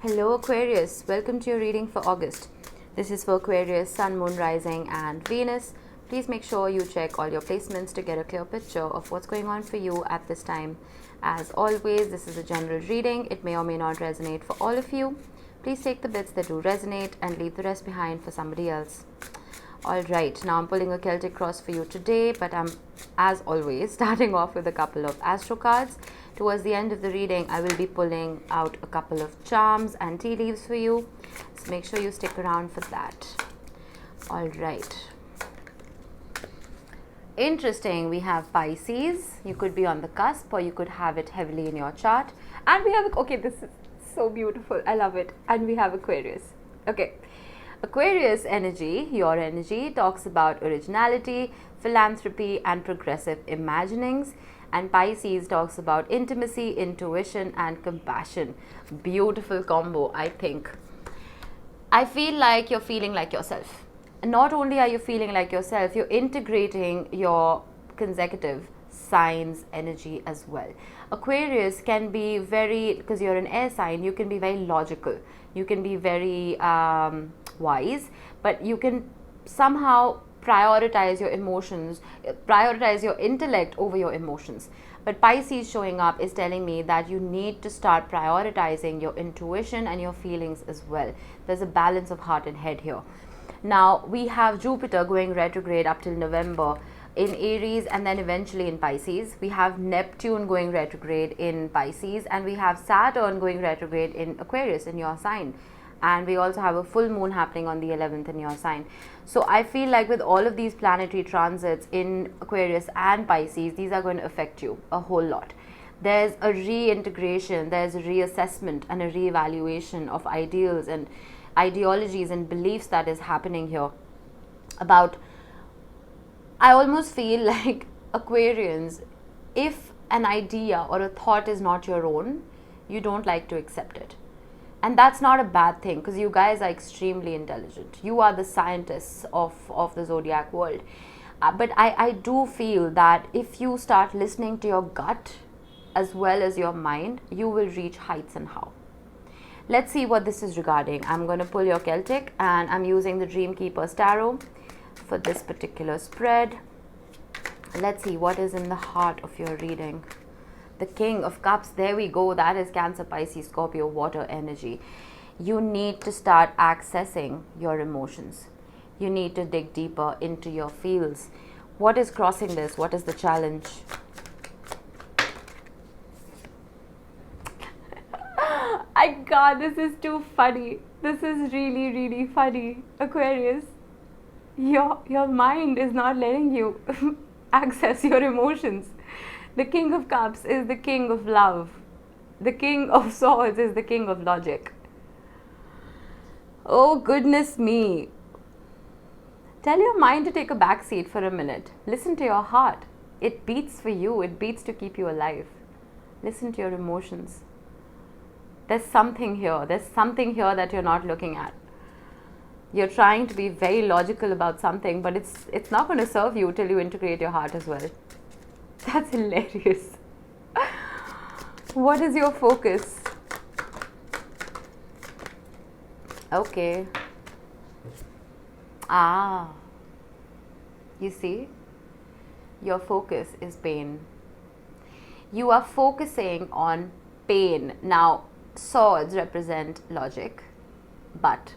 Hello Aquarius, welcome to your reading for August. This is for Aquarius, Sun, Moon, Rising and Venus. Please make sure you check all your placements to get a clear picture of what's going on for you at this time. As always, this is a general reading. It may or may not resonate for all of you. Please take the bits that do resonate and leave the rest behind for somebody else. Alright, now I'm pulling a Celtic cross for you today, but I'm, as always, starting off with a couple of astro cards. Towards the end of the reading, I will be pulling out a couple of charms and tea leaves for you. So make sure you stick around for that. Alright. Interesting, we have Pisces. You could be on the cusp or you could have it heavily in your chart. And we have, okay, this is so beautiful. I love it. And we have Aquarius. Okay. Aquarius energy, your energy, talks about originality, philanthropy and progressive imaginings. And Pisces talks about intimacy, intuition and compassion. Beautiful combo, I think. I feel like you're feeling like yourself. And not only are you feeling like yourself, you're integrating your consecutive signs energy as well. Aquarius can be very, because you're an air sign, you can be very logical. You can be very wise, but you can somehow prioritize your emotions, prioritize your intellect over your emotions. But Pisces showing up is telling me that you need to start prioritizing your intuition and your feelings as well. There's a balance of heart and head here. Now we have Jupiter going retrograde up till November in Aries and then eventually in Pisces. We have Neptune going retrograde in Pisces and we have Saturn going retrograde in Aquarius in your sign. And we also have a full moon happening on the 11th in your sign. So I feel like with all of these planetary transits in Aquarius and Pisces, these are going to affect you a whole lot. There's a reintegration, there's a reassessment and a reevaluation of ideals and ideologies and beliefs that is happening here. About, I almost feel like Aquarians, if an idea or a thought is not your own, you don't like to accept it. And that's not a bad thing because you guys are extremely intelligent. You are the scientists of the zodiac world. But I do feel that if you start listening to your gut as well as your mind, you will reach heights and how. Let's see what this is regarding. I'm going to pull your Celtic and I'm using the Dream Keeper's Tarot for this particular spread. Let's see what is in the heart of your reading. The King of Cups, there we go. That is Cancer, Pisces, Scorpio, water energy. You need to start accessing your emotions. You need to dig deeper into your feels. What is crossing this? What is the challenge? God, this is too funny. This is really, really funny. Aquarius, your mind is not letting you access your emotions. The King of Cups is the king of love. The King of Swords is the king of logic. Oh, goodness me. Tell your mind to take a back seat for a minute. Listen to your heart. It beats for you. It beats to keep you alive. Listen to your emotions. There's something here. There's something here that you're not looking at. You're trying to be very logical about something, but it's not going to serve you till you integrate your heart as well. That's hilarious. What is your focus? Okay. You see? Your focus is pain. You are focusing on pain. Now, swords represent logic, but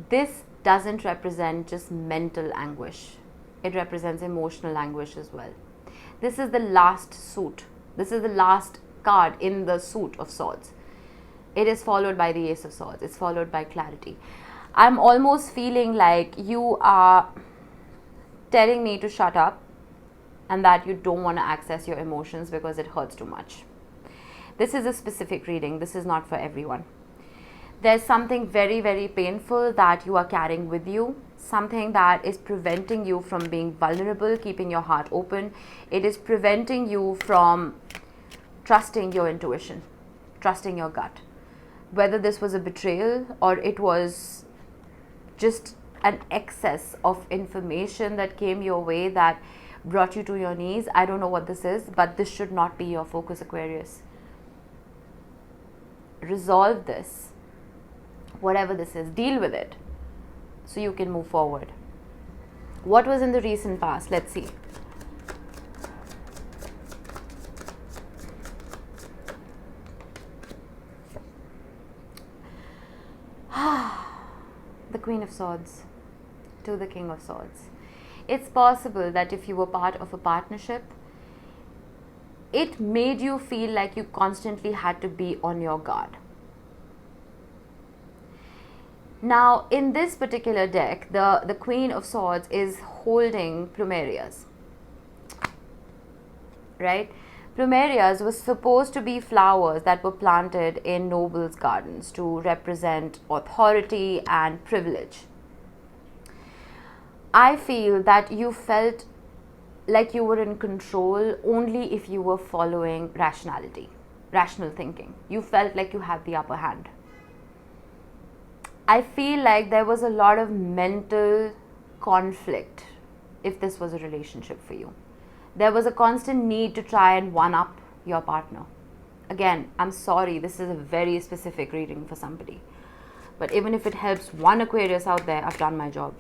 this doesn't represent just mental anguish. It represents emotional anguish as well. This is the last suit. This is the last card in the suit of swords. It is followed by the Ace of Swords. It's followed by clarity. I'm almost feeling like you are telling me to shut up and that you don't want to access your emotions because it hurts too much. This is a specific reading. This is not for everyone. There's something very, very painful that you are carrying with you. Something that is preventing you from being vulnerable, keeping your heart open. It is preventing you from trusting your intuition, trusting your gut. Whether this was a betrayal or it was just an excess of information that came your way that brought you to your knees. I don't know what this is, but this should not be your focus, Aquarius. Resolve this. Whatever this is, deal with it so you can move forward. What was in the recent past? Let's see. The Queen of Swords to the King of Swords. It's possible that if you were part of a partnership, it made you feel like you constantly had to be on your guard. Now, in this particular deck, the Queen of Swords is holding plumerias, right? Plumerias was supposed to be flowers that were planted in nobles' gardens to represent authority and privilege. I feel that you felt like you were in control only if you were following rational thinking. You felt like you had the upper hand. I feel like there was a lot of mental conflict if this was a relationship for you. There was a constant need to try and one-up your partner. Again, I'm sorry, this is a very specific reading for somebody. But even if it helps one Aquarius out there, I've done my job.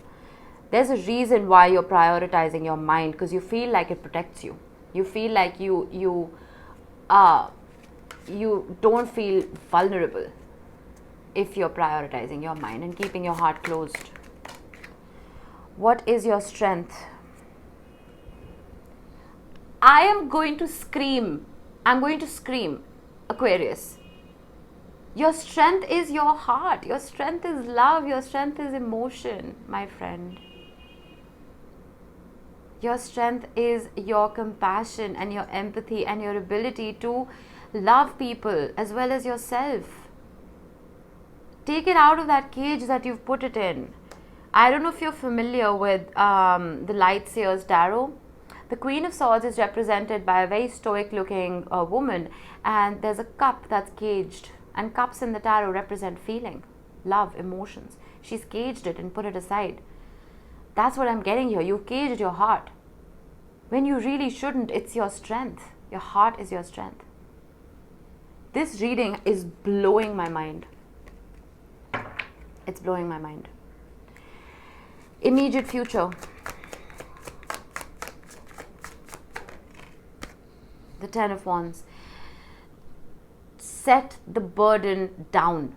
There's a reason why you're prioritizing your mind, because you feel like it protects you. You feel like you don't feel vulnerable if you're prioritizing your mind and keeping your heart closed. What is your strength? I am going to scream. I'm going to scream, Aquarius. Your strength is your heart. Your strength is love. Your strength is emotion, my friend. Your strength is your compassion and your empathy and your ability to love people as well as yourself. Take it out of that cage that you've put it in. I don't know if you're familiar with the Light Seers Tarot. The Queen of Swords is represented by a very stoic looking woman, and there's a cup that's caged, and cups in the tarot represent feeling, love, emotions. She's caged it and put it aside. That's what I'm getting here. You've caged your heart when you really shouldn't. It's your strength. Your heart is your strength. This reading is blowing my mind. It's blowing my mind. Immediate future. The Ten of Wands. Set the burden down.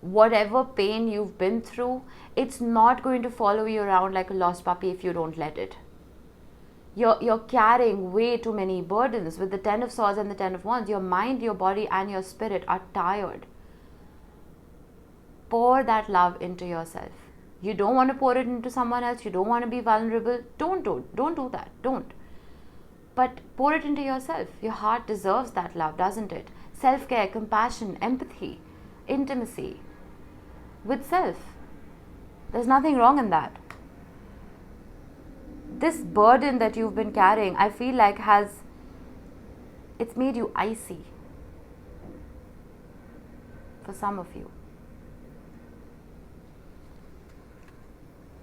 Whatever pain you've been through, it's not going to follow you around like a lost puppy if you don't let it. You're carrying way too many burdens. With the Ten of Swords and the Ten of Wands, your mind, your body and your spirit are tired. Pour that love into yourself. You don't want to pour it into someone else. You don't want to be vulnerable. Don't do that. Don't. But pour it into yourself. Your heart deserves that love, doesn't it? Self-care, compassion, empathy, intimacy with self. There's nothing wrong in that. This burden that you've been carrying, I feel like it's made you icy. For some of you.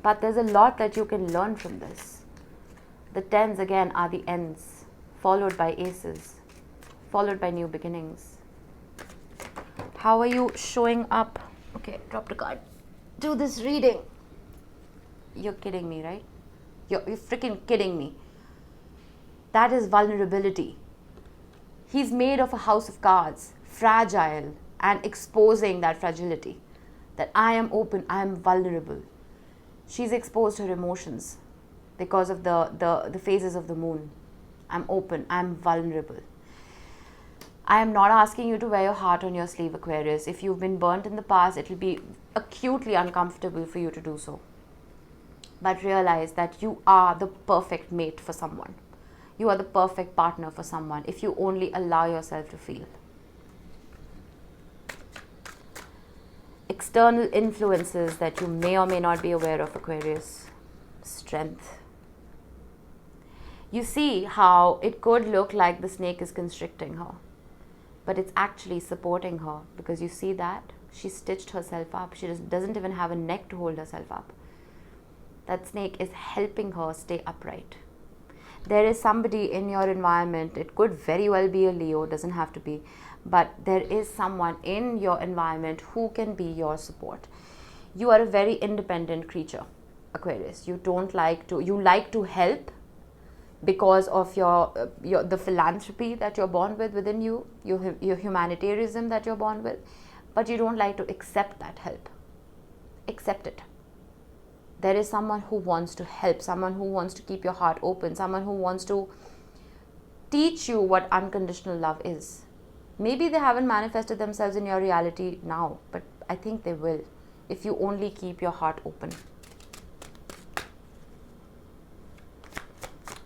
But there's a lot that you can learn from this. The tens again are the ends, followed by aces, followed by new beginnings. How are you showing up? Okay, dropped a card. Do this reading. You're kidding me, right? You're freaking kidding me. That is vulnerability. He's made of a house of cards, fragile, and exposing that fragility. That I am open, I am vulnerable. She's exposed her emotions because of the phases of the moon. I'm open, I'm vulnerable. I am not asking you to wear your heart on your sleeve, Aquarius. If you've been burnt in the past, it will be acutely uncomfortable for you to do so. But realize that you are the perfect mate for someone. You are the perfect partner for someone if you only allow yourself to feel. External influences that you may or may not be aware of, Aquarius. Strength. You see how it could look like the snake is constricting her, but it's actually supporting her, because you see that she stitched herself up. She doesn't even have a neck to hold herself up. That snake is helping her stay upright. There is somebody in your environment, it could very well be a Leo, doesn't have to be, but there is someone in your environment who can be your support. You are a very independent creature, Aquarius. You like to help because of the philanthropy that you're born with within you, your humanitarianism that you're born with, but you don't like to accept that help. Accept it. There is someone who wants to help, someone who wants to keep your heart open, someone who wants to teach you what unconditional love is. Maybe they haven't manifested themselves in your reality now, but I think they will if you only keep your heart open.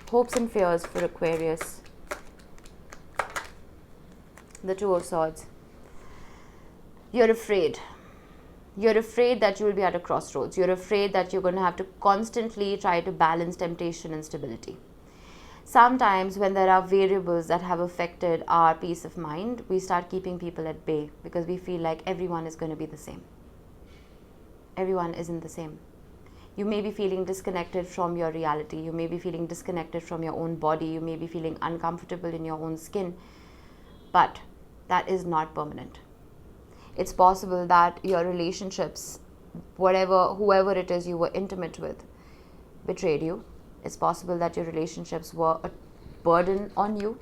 Hopes and fears for Aquarius. The Two of Swords. You're afraid. You're afraid that you will be at a crossroads. You're afraid that you're going to have to constantly try to balance temptation and stability. Sometimes when there are variables that have affected our peace of mind, we start keeping people at bay because we feel like everyone is going to be the same. Everyone isn't the same. You may be feeling disconnected from your reality. You may be feeling disconnected from your own body. You may be feeling uncomfortable in your own skin. But that is not permanent. It's possible that your relationships, whoever it is you were intimate with, betrayed you. It's possible that your relationships were a burden on you.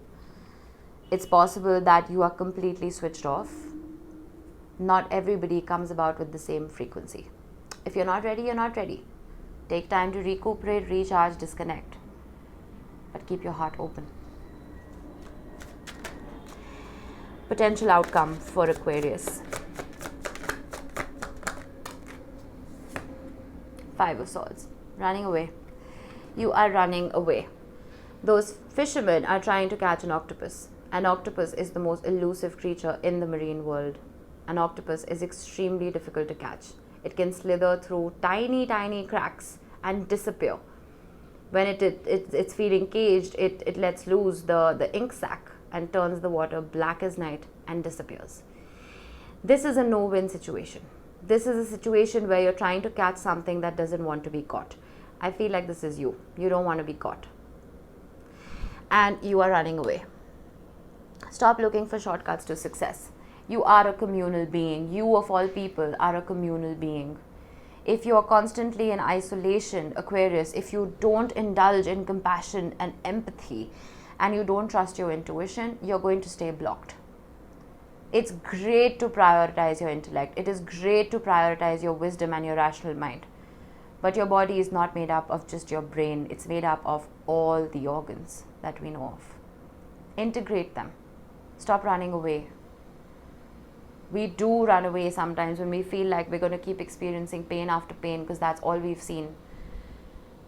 It's possible that you are completely switched off. Not everybody comes about with the same frequency. If you're not ready, you're not ready. Take time to recuperate, recharge, disconnect. But keep your heart open. Potential outcome for Aquarius. Five of Swords. Running away. You are running away. Those fishermen are trying to catch an octopus. An octopus is the most elusive creature in the marine world. An octopus is extremely difficult to catch. It can slither through tiny, tiny cracks and disappear. When it's feeling caged, it lets loose the ink sac and turns the water black as night and disappears. This is a no-win situation. This is a situation where you're trying to catch something that doesn't want to be caught. I feel like this is you. You don't want to be caught. And you are running away. Stop looking for shortcuts to success. You are a communal being. You, of all people, are a communal being. If you are constantly in isolation, Aquarius, if you don't indulge in compassion and empathy, and you don't trust your intuition, you're going to stay blocked. It's great to prioritize your intellect. It is great to prioritize your wisdom and your rational mind. But your body is not made up of just your brain. It's made up of all the organs that we know of. Integrate them. Stop running away. We do run away sometimes when we feel like we're going to keep experiencing pain after pain because that's all we've seen.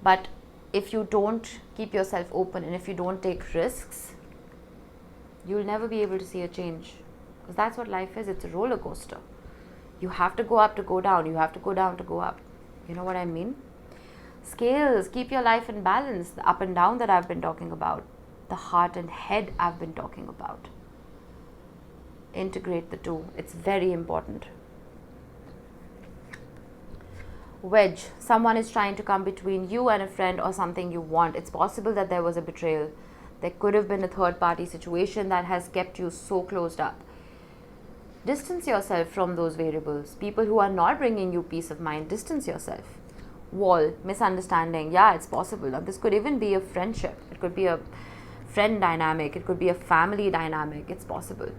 But if you don't keep yourself open and if you don't take risks, you'll never be able to see a change. Because that's what life is. It's a roller coaster. You have to go up to go down. You have to go down to go up. You know what I mean? Scales, keep your life in balance. The up and down that I've been talking about. The heart and head I've been talking about. Integrate the two. It's very important. Wedge. Someone is trying to come between you and a friend or something you want. It's possible that there was a betrayal. There could have been a third party situation that has kept you so closed up. Distance yourself from those variables. People who are not bringing you peace of mind, distance yourself. Wall, misunderstanding. Yeah, it's possible. Now, this could even be a friendship. It could be a friend dynamic. It could be a family dynamic. It's possible.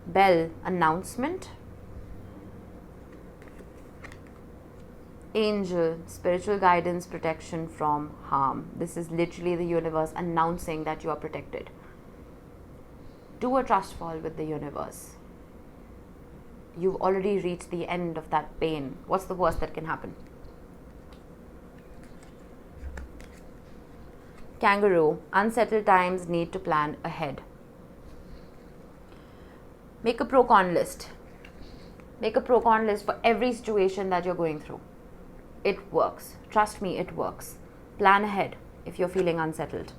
Bell, announcement. Angel, spiritual guidance, protection from harm. This is literally the universe announcing that you are protected. Do a trust fall with the universe. You've already reached the end of that pain. What's the worst that can happen? Kangaroo, unsettled times need to plan ahead. Make a pro-con list. Make a pro-con list for every situation that you're going through. It works. Trust me, it works. Plan ahead if you're feeling unsettled.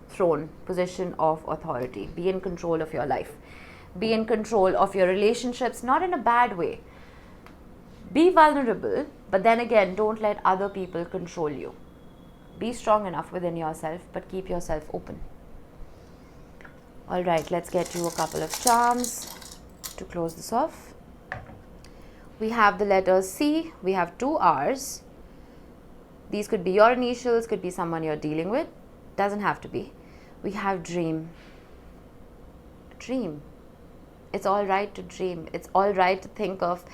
Throne, position of authority. Be in control of your life. Be in control of your relationships, not in a bad way. Be vulnerable, but then again, don't let other people control you. Be strong enough within yourself, but keep yourself open. All right, let's get you a couple of charms to close this off. We have the letters C. We have 2 R's. These could be your initials, could be someone you're dealing with. Doesn't have to be. We have dream. Dream. It's all right to dream. It's all right to think of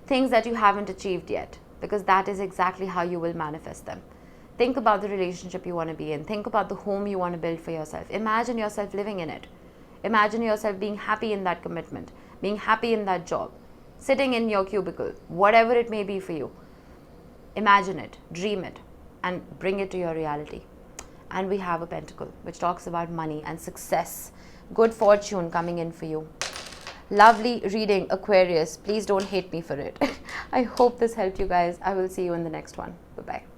things that you haven't achieved yet, because that is exactly how you will manifest them. Think about the relationship you want to be in. Think about the home you want to build for yourself. Imagine yourself living in it. Imagine yourself being happy in that commitment, being happy in that job, sitting in your cubicle, whatever it may be for you. Imagine it, dream it, and bring it to your reality. And we have a pentacle, which talks about money and success, good fortune coming in for you. Lovely reading, Aquarius. Please don't hate me for it. I hope this helped you guys. I will see you in the next one. Bye-bye.